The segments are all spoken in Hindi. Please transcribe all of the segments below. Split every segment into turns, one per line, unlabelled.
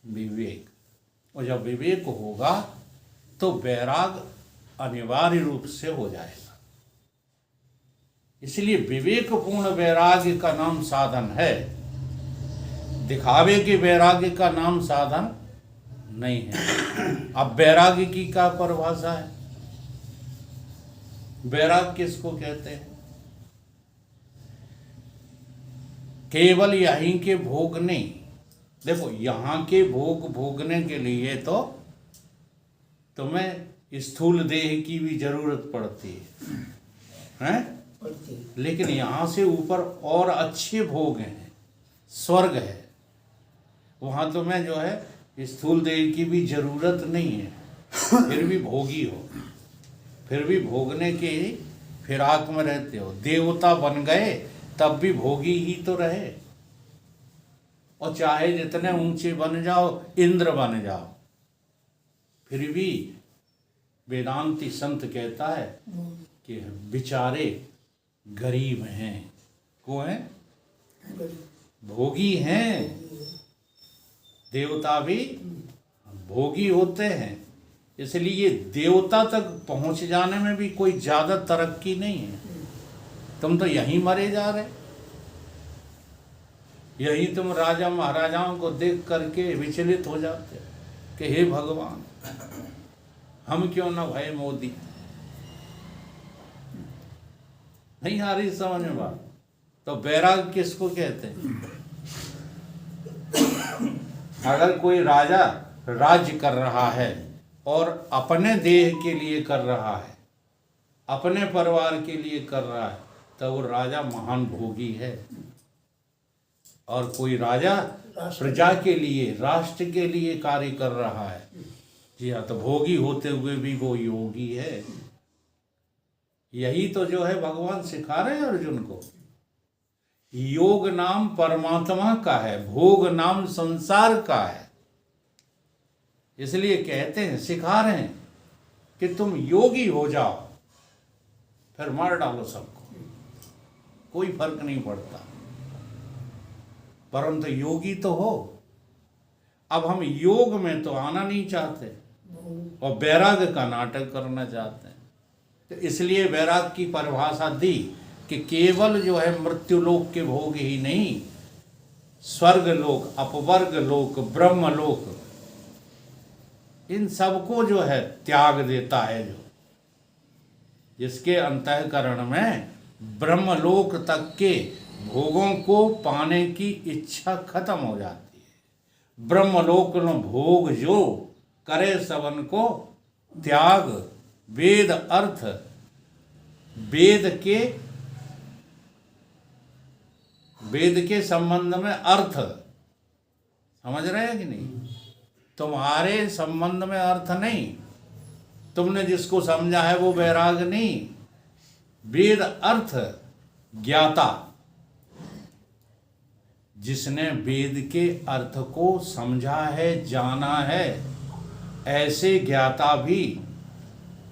विवेक। और जब विवेक होगा तो वैराग अनिवार्य रूप से हो जाएगा। इसलिए विवेकपूर्ण वैराग्य का नाम साधन है, दिखावे के वैराग्य का नाम साधन नहीं है। अब वैराग्य की क्या परिभाषा है? वैराग किसको कहते हैं? केवल यहीं के भोग नहीं। देखो, यहाँ के भोग भोगने के लिए तो तुम्हें स्थूल देह की भी जरूरत पड़ती है? लेकिन यहाँ से ऊपर और अच्छे भोग हैं, स्वर्ग है, वहाँ तुम्हें जो है स्थूल देह की भी जरूरत नहीं है, फिर भी भोगी हो, फिर भी भोगने के फिराक में रहते हो। देवता बन गए तब भी भोगी ही तो रहे, और चाहे जितने ऊंचे बन जाओ, इंद्र बन जाओ, फिर भी वेदांती संत कहता है कि बेचारे गरीब हैं। को हैं? भोगी हैं। देवता भी भोगी होते हैं। इसलिए देवता तक पहुंच जाने में भी कोई ज्यादा तरक्की नहीं है। तुम तो यहीं मरे जा रहे, यहीं तुम राजा महाराजाओं को देख करके विचलित हो जाते कि हे भगवान, हम क्यों ना भय मोदी। नहीं आ रही समझ में बात? तो वैराग किसको कहते हैं? अगर कोई राजा राज्य कर रहा है और अपने देह के लिए कर रहा है, अपने परिवार के लिए कर रहा है, तो वो राजा महान भोगी है। और कोई राजा प्रजा के लिए, राष्ट्र के लिए कार्य कर रहा है, जी हाँ, तो भोगी होते हुए भी वो योगी है। यही तो जो है भगवान सिखा रहे हैं अर्जुन को। योग नाम परमात्मा का है, भोग नाम संसार का है। इसलिए कहते हैं, सिखा रहे हैं कि तुम योगी हो जाओ, फिर मार डालो सबको, कोई फर्क नहीं पड़ता, परंतु योगी तो हो। अब हम योग में तो आना नहीं चाहते और वैराग का नाटक करना चाहते हैं। तो इसलिए वैराग की परिभाषा दी कि केवल जो है मृत्युलोक के भोग ही नहीं, स्वर्ग लोक, अपवर्ग लोक, ब्रह्म लोक, इन सबको जो है त्याग देता है। जो जिसके अंतःकरण में ब्रह्मलोक तक के भोगों को पाने की इच्छा खत्म हो जाती है। ब्रह्मलोक न भोग जो करे सबन को त्याग, वेद अर्थ, वेद के संबंध में अर्थ समझ रहे हैं कि नहीं? तुम्हारे संबंध में अर्थ नहीं, तुमने जिसको समझा है वो वैराग नहीं। वेद अर्थ ज्ञाता, जिसने वेद के अर्थ को समझा है, जाना है, ऐसे ज्ञाता भी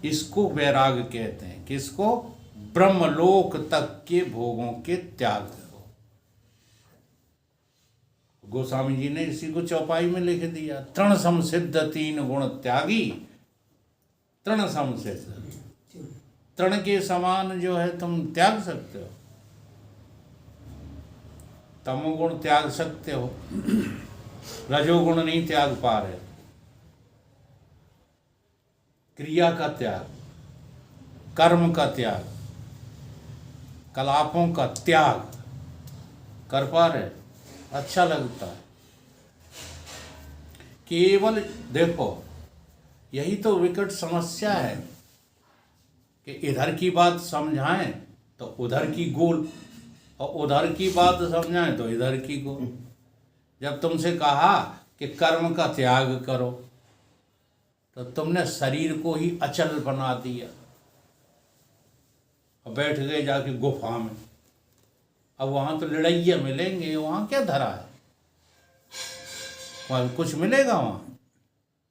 इसको वैराग कहते हैं। किसको? ब्रह्मलोक तक के भोगों के त्याग को। गोस्वामी जी ने इसी को चौपाई में लिख दिया, तृण समसिद्ध तीन गुण त्यागी। तृण समसिद्ध, तृण के समान जो है तुम त्याग सकते हो, तमोगुण त्याग सकते हो, रजोगुण नहीं त्याग पा रहे। क्रिया का त्याग, कर्म का त्याग, कलापों का त्याग कर पा रहे? अच्छा लगता है। केवल देखो, यही तो विकट समस्या है कि इधर की बात समझाएं तो उधर की गोल, और उधर की बात समझाएं तो इधर की गोल। जब तुमसे कहा कि कर्म का त्याग करो, तो तुमने शरीर को ही अचल बना दिया और बैठ गए जाके गुफा में। अब वहां तो लड़ैया मिलेंगे, वहां क्या धरा है? वहां कुछ मिलेगा वहां,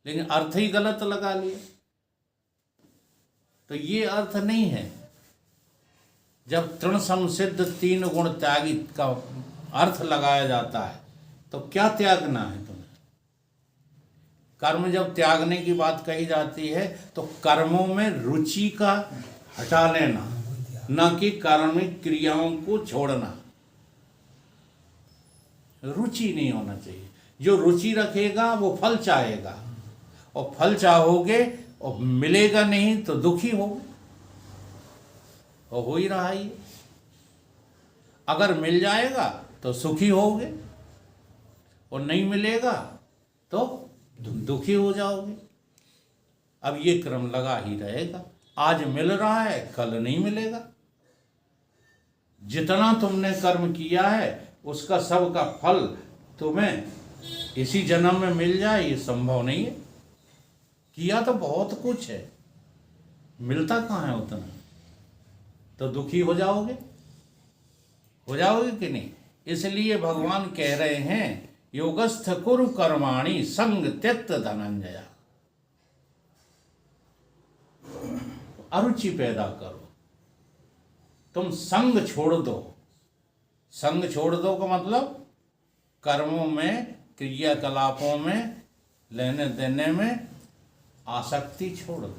लेकिन अर्थ ही गलत लगा लिया। तो ये अर्थ नहीं है। जब तृण समसिद्ध तीन गुण त्यागी का अर्थ लगाया जाता है, तो क्या त्यागना है तुम्हें? कर्म जब त्यागने की बात कही जाती है तो कर्मों में रुचि का हटा लेना, न कि कर्मिक क्रियाओं को छोड़ना। रुचि नहीं होना चाहिए। जो रुचि रखेगा वो फल चाहेगा, और फल चाहोगे और मिलेगा नहीं तो दुखी होगे, और हो ही रहा है ये। अगर मिल जाएगा तो सुखी होगे, और नहीं मिलेगा तो दुखी हो जाओगे। अब ये क्रम लगा ही रहेगा। आज मिल रहा है, कल नहीं मिलेगा। जितना तुमने कर्म किया है उसका सब का फल तुम्हें इसी जन्म में मिल जाए, ये संभव नहीं है। किया तो बहुत कुछ है, मिलता कहाँ है उतना, तो दुखी हो जाओगे कि नहीं। इसलिए भगवान कह रहे हैं योगस्थ कुरु कर्माणि संग त्यक्त धनंजया। अरुचि पैदा करो, तुम संग छोड़ दो। संग छोड़ दो का मतलब कर्मों में, क्रियाकलापों में, लेने देने में आसक्ति छोड़ दो।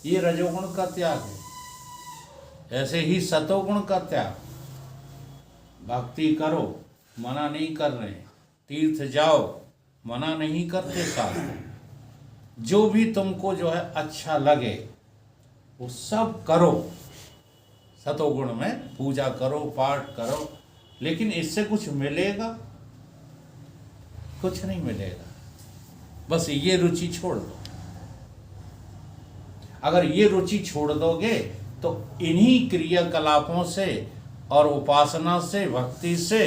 ये रजोगुण का त्याग है। ऐसे ही सतोगुण का त्याग, भक्ति करो, मना नहीं कर रहे, तीर्थ जाओ, मना नहीं करते शास्त्र। जो भी तुमको जो है अच्छा लगे वो सब करो। सतोगुण में पूजा करो, पाठ करो, लेकिन इससे कुछ मिलेगा? कुछ नहीं मिलेगा। बस ये रुचि छोड़ दो। अगर ये रुचि छोड़ दोगे तो इन्हीं क्रियाकलापों से और उपासना से, भक्ति से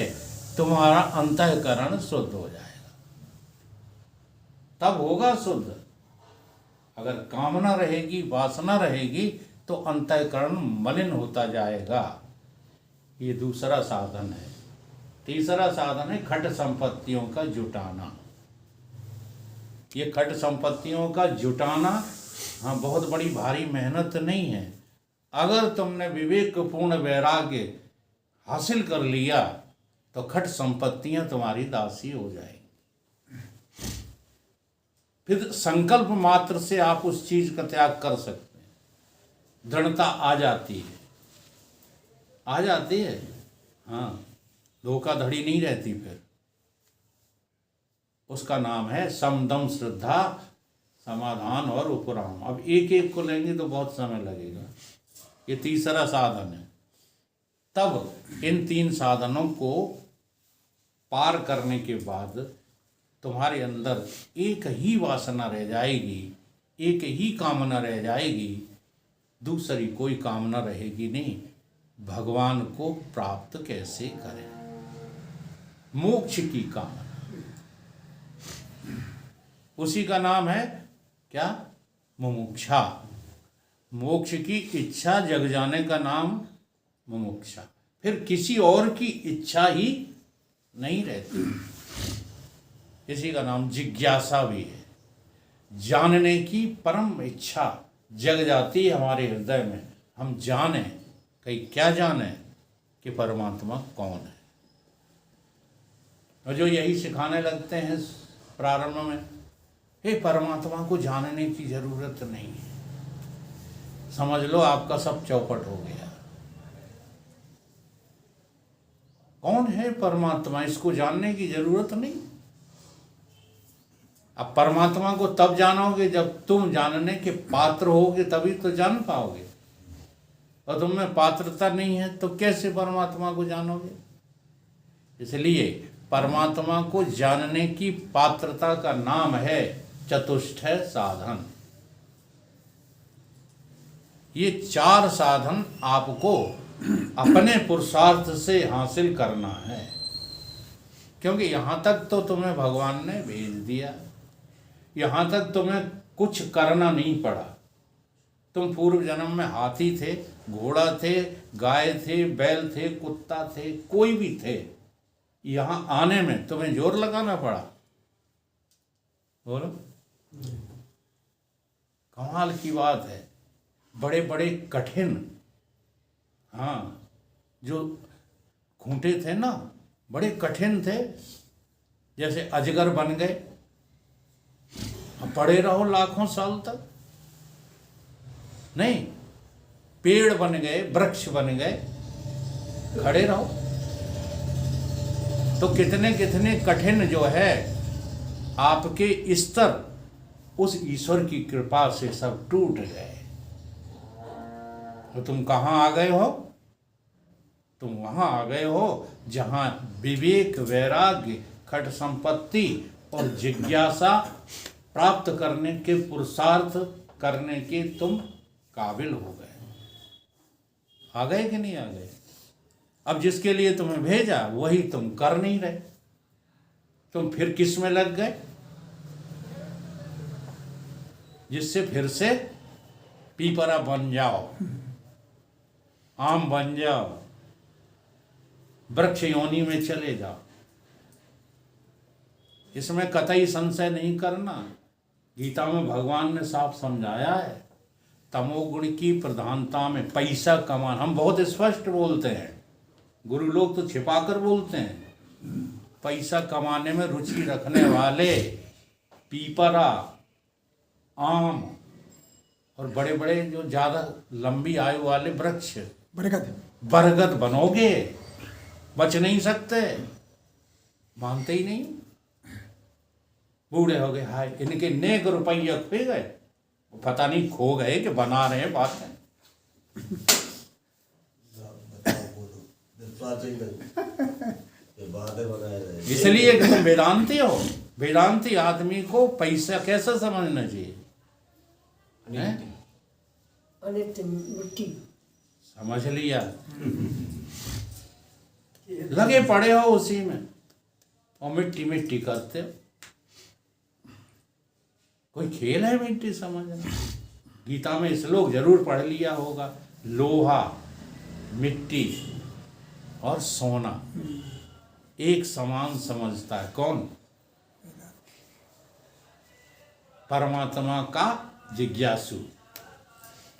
तुम्हारा अंतःकरण शुद्ध हो जाएगा। तब होगा शुद्ध। अगर कामना रहेगी, वासना रहेगी तो अंतःकरण मलिन होता जाएगा। ये दूसरा साधन है। तीसरा साधन है खट संपत्तियों का जुटाना। ये खट संपत्तियों का जुटाना हाँ बहुत बड़ी भारी मेहनत नहीं है। अगर तुमने विवेकपूर्ण वैराग्य हासिल कर लिया तो खट संपत्तियां तुम्हारी दासी हो जाएंगी। फिर संकल्प मात्र से आप उस चीज का त्याग कर सकते हैं। दृढ़ता आ जाती है, आ जाती है। हाँ, धोखाधड़ी नहीं रहती। फिर उसका नाम है समदम, श्रद्धा, समाधान और उपराम। अब एक एक को लेंगे तो बहुत समय लगेगा। ये तीसरा साधन है। तब इन तीन साधनों को पार करने के बाद तुम्हारे अंदर एक ही वासना रह जाएगी, एक ही कामना रह जाएगी, दूसरी कोई कामना रहेगी नहीं। भगवान को प्राप्त कैसे करें? मोक्ष की कामना, उसी का नाम है क्या? मुमुक्षा। मोक्ष की इच्छा जग जाने का नाम मुमुक्षा। फिर किसी और की इच्छा ही नहीं रहती। इसी का नाम जिज्ञासा भी है। जानने की परम इच्छा जग जाती है हमारे हृदय में। हम जाने, कहीं क्या जाने कि परमात्मा कौन है। और जो यही सिखाने लगते हैं प्रारंभ में, हे परमात्मा को जानने की जरूरत नहीं है, समझ लो आपका सब चौपट हो गया। कौन है परमात्मा, इसको जानने की जरूरत नहीं। अब परमात्मा को तब जानोगे जब तुम जानने के पात्र होगे, तभी तो जान पाओगे। और तुम में पात्रता नहीं है तो कैसे परमात्मा को जानोगे? इसलिए परमात्मा को जानने की पात्रता का नाम है चतुष्टय साधन। ये चार साधन आपको अपने पुरुषार्थ से हासिल करना है, क्योंकि यहाँ तक तो तुम्हें भगवान ने भेज दिया। यहाँ तक तुम्हें कुछ करना नहीं पड़ा। तुम पूर्व जन्म में हाथी थे, घोड़ा थे, गाय थे, बैल थे, कुत्ता थे, कोई भी थे। यहाँ आने में तुम्हें जोर लगाना पड़ा। बोलो, कमाल की बात है। बड़े बड़े कठिन, हाँ, जो खूंटे थे ना, बड़े कठिन थे, जैसे अजगर बन गए। अब पड़े रहो लाखों साल तक? नहीं, पेड़ बन गए, वृक्ष बन गए, खड़े रहो। तो कितने कितने कठिन जो है आपके स्तर उस ईश्वर की कृपा से सब टूट गए। तो तुम कहाँ आ गए हो? तुम वहां आ गए हो जहां विवेक, वैराग्य, खट संपत्ति और जिज्ञासा प्राप्त करने के, पुरुषार्थ करने के तुम काबिल हो गए। आ गए कि नहीं आ गए? अब जिसके लिए तुम्हें भेजा वही तुम कर नहीं रहे, तुम फिर किस में लग गए? जिससे फिर से पीपरा बन जाओ, आम बन जाओ, वृक्ष योनि में चले जाओ। इसमें कतई संशय नहीं करना। गीता में भगवान ने साफ समझाया है, तमोगुण की प्रधानता में पैसा कमाना। हम बहुत स्पष्ट बोलते हैं, गुरु लोग तो छिपाकर बोलते हैं। पैसा कमाने में रुचि रखने वाले पीपरा, आम और बड़े बड़े जो ज्यादा लंबी आयु वाले वृक्ष, बरगद बनोगे, बच नहीं सकते। मानते ही नहीं, बूढ़े हो गए, हाय इनके नेक रुपये खो गए, पता नहीं खो गए कि बना रहे हैं बात है। इसलिए कि तुम वेदांती हो। वेदांती आदमी को पैसा कैसा समझना चाहिए?
मिट्टी
समझ लिया? लगे पड़े हो उसी में और मिट्टी मिट्टी करते हो। कोई खेल है मिट्टी समझना? गीता में श्लोक जरूर पढ़ लिया होगा, लोहा, मिट्टी और सोना एक समान समझता है। कौन? परमात्मा का जिज्ञासु।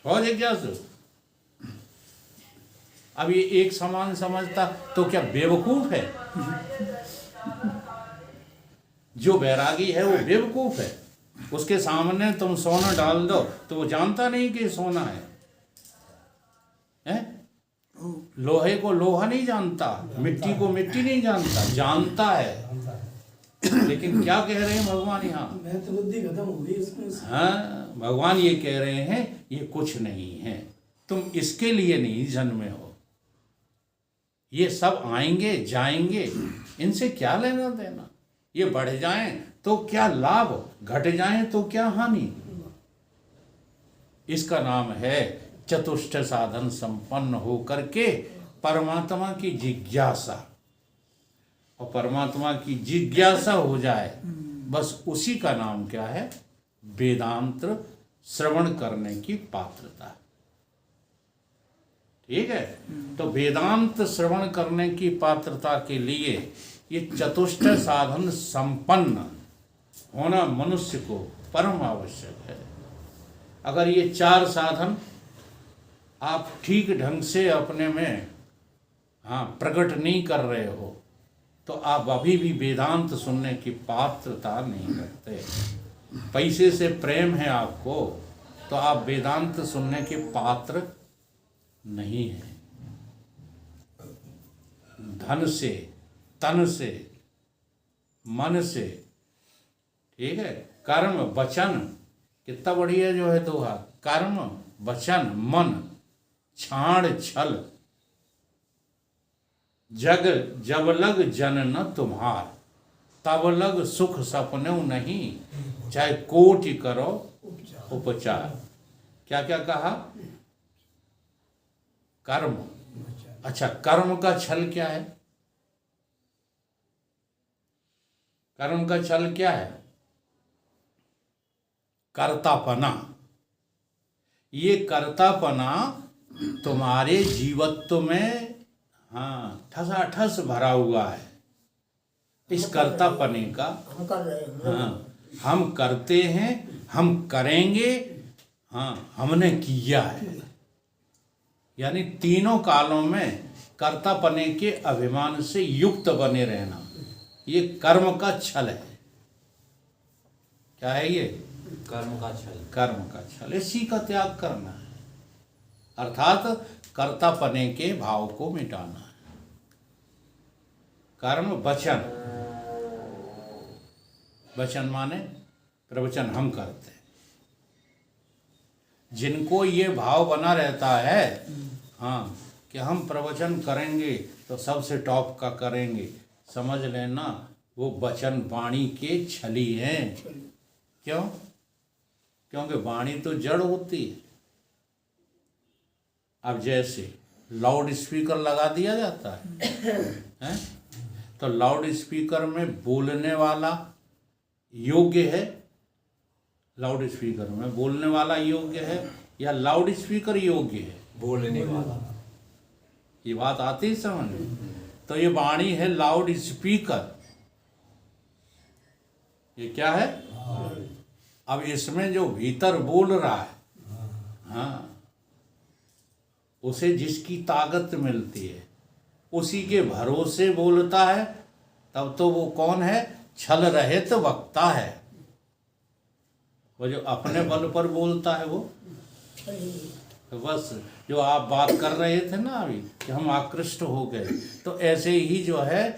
और जिज्ञासु अब ये एक समान समझता तो क्या बेवकूफ है? जो बैरागी है वो बेवकूफ है। उसके सामने तुम सोना डाल दो तो वो जानता नहीं कि सोना है, हैं? लोहे को लोहा नहीं जानता, मिट्टी को मिट्टी नहीं जानता, जानता है। लेकिन क्या कह रहे हैं भगवान यहाँ?
मैं तो बुद्धि खत्म हो गई इसमें।
हाँ, भगवान ये कह रहे हैं ये कुछ नहीं है, तुम इसके लिए नहीं जन्मे हो। ये सब आएंगे जाएंगे, इनसे क्या लेना देना? ये बढ़ जाएं तो क्या लाभ, घट जाएं तो क्या हानि? इसका नाम है चतुष्ट साधन संपन्न हो करके परमात्मा की जिज्ञासा। और परमात्मा की जिज्ञासा हो जाए बस उसी का नाम क्या है? वेदांत श्रवण करने की पात्रता। ठीक है? तो वेदांत श्रवण करने की पात्रता के लिए ये चतुष्ट साधन संपन्न होना मनुष्य को परम आवश्यक है। अगर ये चार साधन आप ठीक ढंग से अपने में प्रकट नहीं कर रहे हो तो आप अभी भी वेदांत सुनने की पात्रता नहीं रखते। पैसे से प्रेम है आपको तो आप वेदांत सुनने के पात्र नहीं हैं। धन से, तन से, मन से, ठीक है, कर्म वचन, कितना बढ़िया जो है दोहा, कर्म वचन मन छाड़ छल, जग जब लग जन न तुम्हार, तब लग सुख सपने नहीं, चाहे कोटि करो उपचार। क्या क्या कहा? कर्म। अच्छा, कर्म का छल क्या है? कर्म का छल क्या है? कर्तापना। ये कर्तापना तुम्हारे जीवत्व में ठसाठस भरा हुआ है। इस कर्तापने का
हम कर रहे हैं,
हम करते हैं, हम करेंगे, हमने किया है। यानी तीनों कालों में कर्तापने के अभिमान से युक्त बने रहना, ये कर्म का छल है। क्या है ये?
कर्म का छल।
कर्म का छल। इसी का त्याग करना है, अर्थात कर्तापने के भाव को मिटाना है। कर्म वचन, वचन माने प्रवचन हम करते हैं। जिनको ये भाव बना रहता है हाँ कि हम प्रवचन करेंगे तो सबसे टॉप का करेंगे, समझ लेना वो वचन वाणी के छली हैं। क्यों? क्योंकि वाणी तो जड़ होती है। अब जैसे लाउड स्पीकर लगा दिया जाता है तो लाउड स्पीकर में बोलने वाला योग्य है, लाउड स्पीकर में बोलने वाला योग्य है या लाउड स्पीकर योग्य है?
बोलने वाला।
ये बात आती है समझ में? तो ये वाणी है लाउड स्पीकर। ये क्या है? अब इसमें जो भीतर बोल रहा है हाँ उसे जिसकी ताकत मिलती है उसी के भरोसे बोलता है, तब तो वो कौन है? छल रहित वक्ता है। वो जो अपने बल पर बोलता है वो तो बस जो आप बात कर रहे थे ना अभी कि हम आकृष्ट हो गए, तो ऐसे ही जो है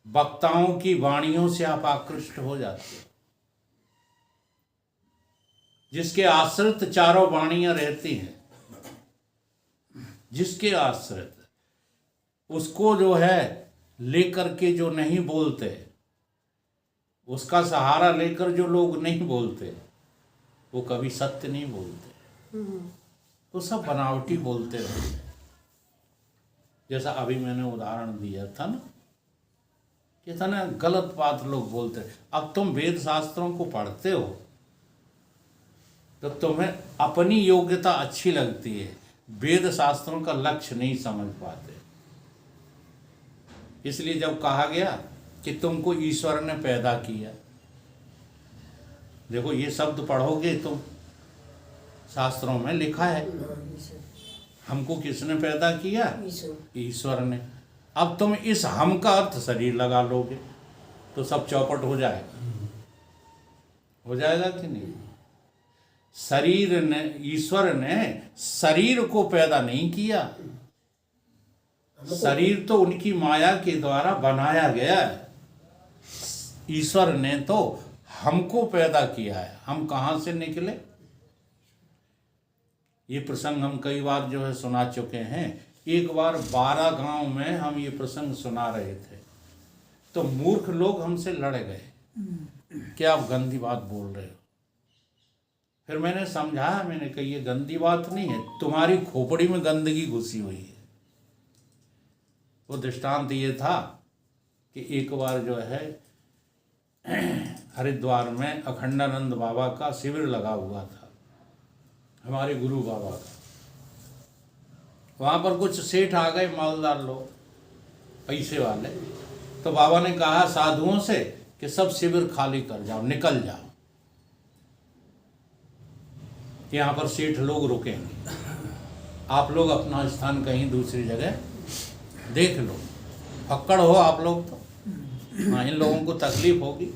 वक्ताओं की वाणियों से आप आकृष्ट हो जाते हो। जिसके आश्रित चारों वाणियां रहती हैं, जिसके आश्रित, उसको जो है लेकर के जो नहीं बोलते, उसका सहारा लेकर जो लोग नहीं बोलते, वो कभी सत्य नहीं बोलते, तो सब बनावटी बोलते रहते। जैसा अभी मैंने उदाहरण दिया था ना कि था ना गलत बात लोग बोलते। अब तुम वेद शास्त्रों को पढ़ते हो तो तुम्हें अपनी योग्यता अच्छी लगती है, वेद शास्त्रों का लक्ष्य नहीं समझ पाते। इसलिए जब कहा गया कि तुमको ईश्वर ने पैदा किया, देखो ये शब्द पढ़ोगे तुम, शास्त्रों में लिखा है हमको किसने पैदा किया? ईश्वर ने। अब तुम इस हम का अर्थ शरीर लगा लोगे तो सब चौपट हो जाएगा। हो जाएगा कि नहीं? शरीर ने, ईश्वर ने शरीर को पैदा नहीं किया, शरीर तो उनकी माया के द्वारा बनाया गया है। ईश्वर ने तो हमको पैदा किया है। हम कहाँ से निकले? ये प्रसंग हम कई बार जो है सुना चुके हैं। एक बार 12 गांव में हम ये प्रसंग सुना रहे थे तो मूर्ख लोग हमसे लड़ गए कि आप गंदी बात बोल रहे हो। फिर मैंने समझाया, मैंने कहा ये गंदी बात नहीं है, तुम्हारी खोपड़ी में गंदगी घुसी हुई है। वो दृष्टांत ये था कि एक बार जो है हरिद्वार में अखंडानंद बाबा का शिविर लगा हुआ था, हमारे गुरु बाबा का। वहाँ पर कुछ सेठ आ गए, मालदार लोग, पैसे वाले। तो बाबा ने कहा साधुओं से कि सब शिविर खाली कर जाओ, निकल जाओ, यहाँ पर सेठ लोग रुकेंगे, आप लोग अपना स्थान कहीं दूसरी जगह देख लो। फक्कड़ हो आप लोग तो, हाँ इन लोगों को तकलीफ होगी।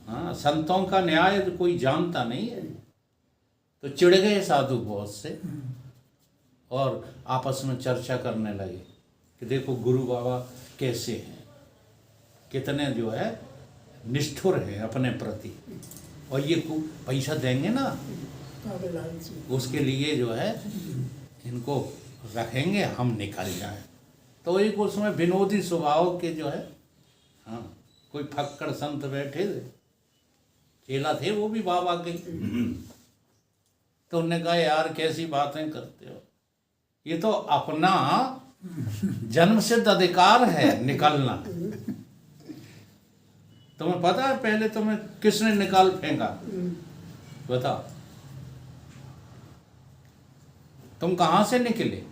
हाँ संतों का न्याय कोई जानता नहीं है। तो चिढ़ गए साधु बहुत से और आपस में चर्चा करने लगे कि देखो गुरु बाबा कैसे हैं, कितने जो है निष्ठुर हैं अपने प्रति, और ये पैसा देंगे ना उसके लिए जो है इनको रखेंगे, हम निकल जाएं। तो एक उसमें विनोदी स्वभाव के जो है हाँ कोई फक्कड़ संत बैठे थे, चेला थे वो भी बाबा के। तो उन्होंने कहा यार कैसी बातें करते हो, ये तो अपना जन्म सिद्ध अधिकार है निकलना। तुम्हें पता है पहले तुम्हें किसने निकाल फेंका? बताओ तुम कहां से निकले?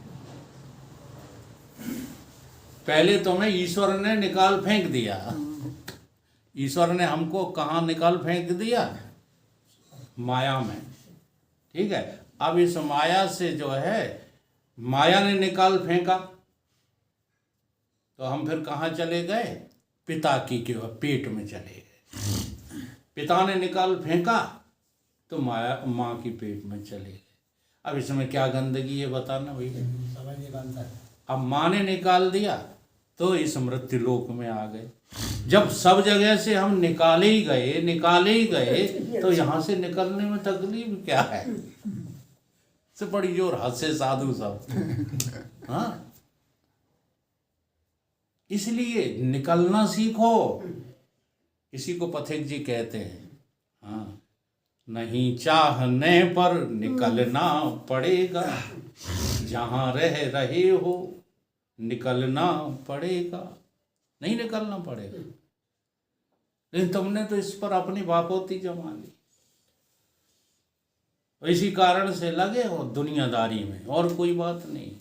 पहले तुम्हें ईश्वर ने निकाल फेंक दिया। ईश्वर ने हमको कहाँ निकाल फेंक दिया? माया में। ठीक है, अब इस माया से जो है माया ने निकाल फेंका तो हम फिर कहाँ चले गए? पिता की के पेट में चले गए। पिता ने निकाल फेंका तो माँ की पेट में चले गए। अब इसमें क्या गंदगी है बताना भैया।
समझ नहीं बनता है।
अब माँ ने निकाल दिया तो इस मृत्यु लोक में आ गए। जब सब जगह से हम निकाले ही गए तो यहाँ से निकलने में तकलीफ क्या है। से बड़ी जोर हंसे साधु सब। हाँ, इसलिए निकलना सीखो। इसी को पथिक जी कहते हैं। हाँ, नहीं चाहने पर निकलना पड़ेगा, जहाँ रह रहे हो निकलना पड़ेगा। नहीं निकलना पड़ेगा, लेकिन तुमने तो इस पर अपनी बापोती जमा ली। इसी कारण से लगे हो दुनियादारी में, और कोई बात नहीं।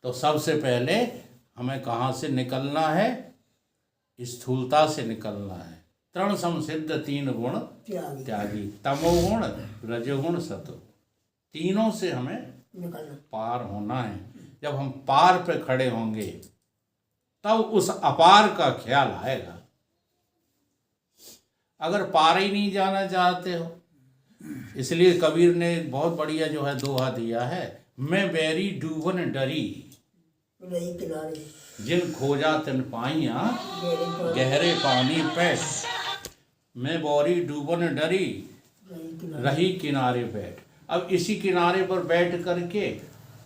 तो सबसे पहले हमें कहाँ से निकलना है? स्थूलता से निकलना है। तृण संसिद्ध 3 गुण त्यागी, तमोगुण रजोगुण सतो, तीनों से हमें
निकलना
पार होना है। जब हम पार पे खड़े होंगे तब उस अपार का ख्याल आएगा। अगर पार ही नहीं जाना चाहते हो, इसलिए कबीर ने बहुत बढ़िया जो है दोहा दिया है, मैं बैरी डूबन डरी,
रही किनारे
जिन खोजा तिन पाइया गहरे पानी पैठ, मैं बोरी डूबन डरी रही किनारे बैठ। अब इसी किनारे पर बैठ करके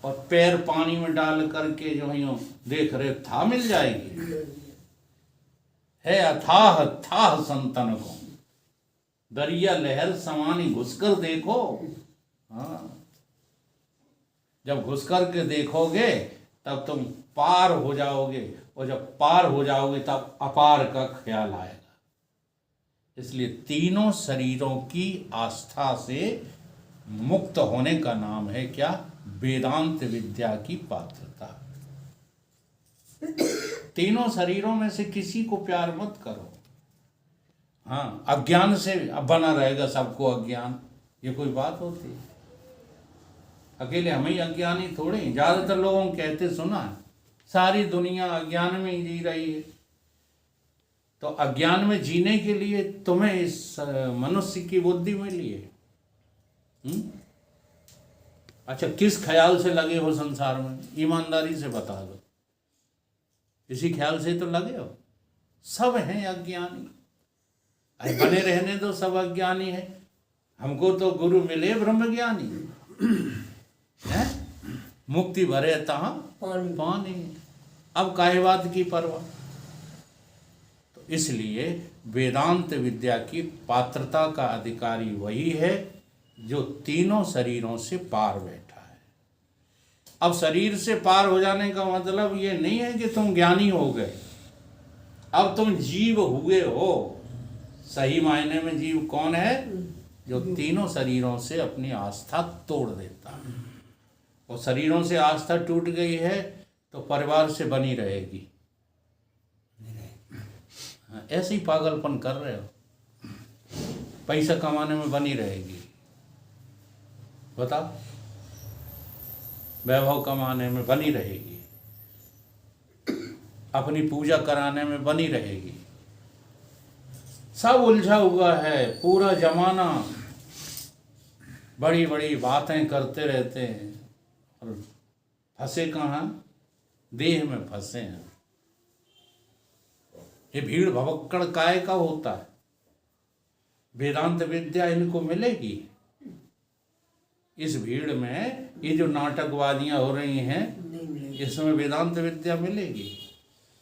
और पैर पानी में डाल करके जो यूं देख रहे था मिल जाएगी। है अथाह थाह संतन को, दरिया लहर समानी घुसकर देखो। हाँ, जब घुसकर के देखोगे तब तुम पार हो जाओगे, और जब पार हो जाओगे तब अपार का ख्याल आएगा। इसलिए तीनों शरीरों की आस्था से मुक्त होने का नाम है क्या? वेदांत विद्या की पात्रता। तीनों शरीरों में से किसी को प्यार मत करो। हाँ, अज्ञान से अब बना रहेगा सबको अज्ञान, ये कोई बात होती है? अकेले हम ही अज्ञानी थोड़े, ज्यादातर लोगों को कहते सुना है सारी दुनिया अज्ञान में ही जी रही है। तो अज्ञान में जीने के लिए तुम्हें इस मनुष्य की बुद्धि मिली है। अच्छा, किस ख्याल से लगे हो संसार में? ईमानदारी से बता दो। इसी ख्याल से तो लगे हो? सब हैं अज्ञानी। अरे बने रहने दो, सब अज्ञानी है। हमको तो गुरु मिले ब्रह्म ज्ञानी है, मुक्ति भरे तहाँ पानी। अब काहे बात की परवाह? तो इसलिए वेदांत विद्या की पात्रता का अधिकारी वही है जो तीनों शरीरों से पार बैठा है। अब शरीर से पार हो जाने का मतलब ये नहीं है कि तुम ज्ञानी हो गए, अब तुम जीव हुए हो। सही मायने में जीव कौन है? जो तीनों शरीरों से अपनी आस्था तोड़ देता है। और शरीरों से आस्था टूट गई है तो परिवार से बनी रहेगी। ऐसे ही पागलपन कर रहे हो, पैसा कमाने में बनी रहेगी। बताओ, वैभव कमाने में बनी रहेगी, अपनी पूजा कराने में बनी रहेगी। सब उलझा हुआ है, पूरा जमाना बड़ी बड़ी बातें करते रहते हैं और फंसे कहाँ? देह में फंसे हैं। ये भीड़ भवक्कड़ काय का होता है? वेदांत विद्या इनको मिलेगी? इस भीड़ में ये जो नाटकवादियां हो रही हैं, इसमें वेदांत विद्या मिलेगी?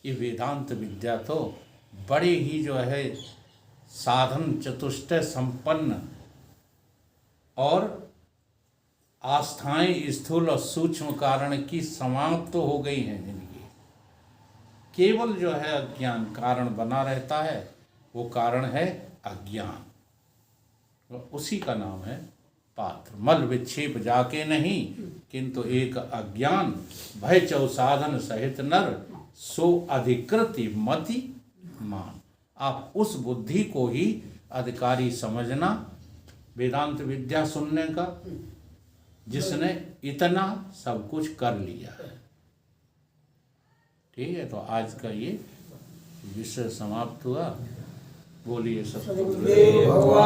ये वेदांत विद्या तो बड़े ही जो है साधन चतुष्टय संपन्न और आस्थाएं स्थूल और सूक्ष्म कारण की समाप्त तो हो गई हैं जिनकी। केवल जो है अज्ञान कारण बना रहता है, वो कारण है अज्ञान। तो उसी का नाम है पात्र। मल विक्षेप जाके नहीं, किंतु एक अज्ञान भय चौ साधन सहित नर, सो अधिकृति मति मान। आप उस बुद्धि को ही अधिकारी समझना वेदांत विद्या सुनने का, जिसने इतना सब कुछ कर लिया है। ठीक है, तो आज का ये विषय समाप्त हुआ। बोलिए सतगुरुदेव
सदगुरुदेव भगवान